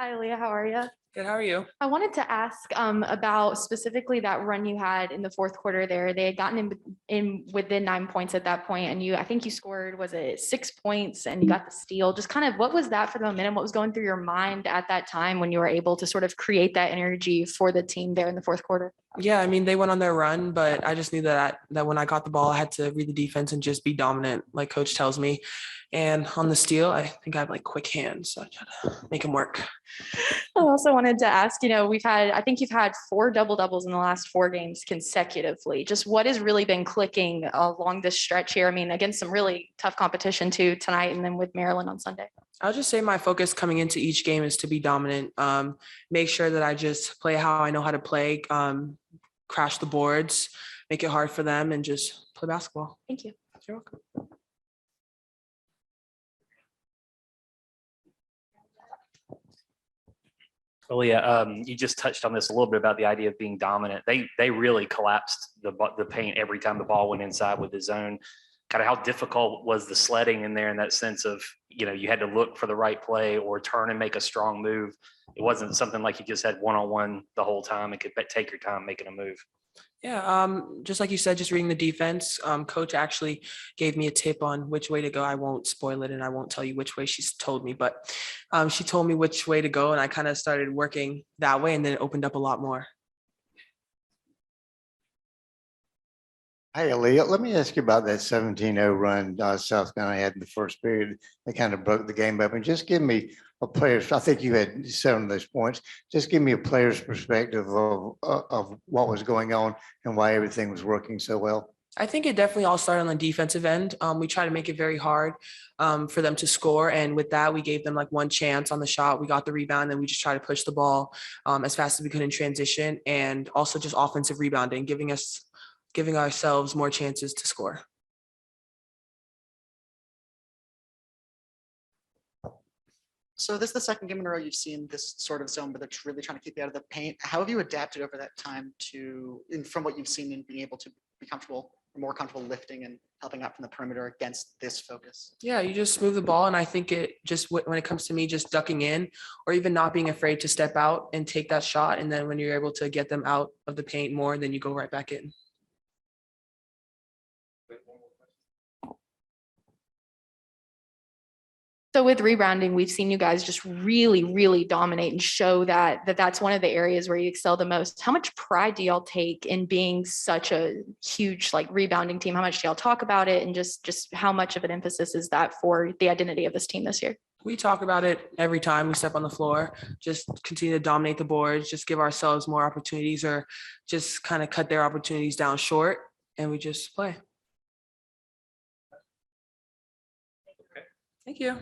Hi, Aliyah. How are you? Good, how are you? I wanted to ask about specifically that run you had in the fourth quarter there. They had gotten in within 9 points at that point, and I think you scored, was it 6 points, and you got the steal. Just kind of what was that for the momentum? What was going through your mind at that time when you were able to sort of create that energy for the team there in the fourth quarter? Yeah, I mean, they went on their run, but I just knew that when I got the ball, I had to read the defense and just be dominant, like coach tells me. And on the steal, I think I have like quick hands, so I try to make them work. I also wanted to ask, I think you've had 4 double doubles in the last 4 games consecutively. Just what has really been clicking along this stretch here? I mean, against some really tough competition too tonight and then with Maryland on Sunday. I'll just say my focus coming into each game is to be dominant. Make sure that I just play how I know how to play, crash the boards, make it hard for them, and just play basketball. Thank you. You're welcome. Aliyah, you just touched on this a little bit about the idea of being dominant. They really collapsed the paint every time the ball went inside with the zone. Kind of how difficult was the sledding in there in that sense of, you had to look for the right play or turn and make a strong move. It wasn't something like you just had one-on-one the whole time. It could take your time making a move. Yeah, just like you said, just reading the defense. Coach actually gave me a tip on which way to go. I won't spoil it and I won't tell you which way she's told me, but she told me which way to go and I kind of started working that way and then it opened up a lot more. Hey, Aliyah, let me ask you about that 17-0 run South Carolina had in the first period. They kind of broke the game up. And just give me a player's, I think you had 7 of those points. Just give me a player's perspective of what was going on and why everything was working so well. I think it definitely all started on the defensive end. We try to make it very hard for them to score. And with that, we gave them like one chance on the shot. We got the rebound and we just try to push the ball as fast as we could in transition and also just offensive rebounding, giving ourselves more chances to score. So this is the second game in a row you've seen this sort of zone, but it's really trying to keep you out of the paint. How have you adapted over that time from what you've seen and being able to be more comfortable lifting and helping out from the perimeter against this focus? Yeah, you just move the ball. And I think it just, when it comes to me, just ducking in or even not being afraid to step out and take that shot. And then when you're able to get them out of the paint more, then you go right back in. So with rebounding, we've seen you guys just really, really dominate and show that's one of the areas where you excel the most. How much pride do y'all take in being such a huge rebounding team? How much do y'all talk about it? And just how much of an emphasis is that for the identity of this team this year? We talk about it every time we step on the floor, just continue to dominate the boards, just give ourselves more opportunities or just kind of cut their opportunities down short and we just play. Thank you.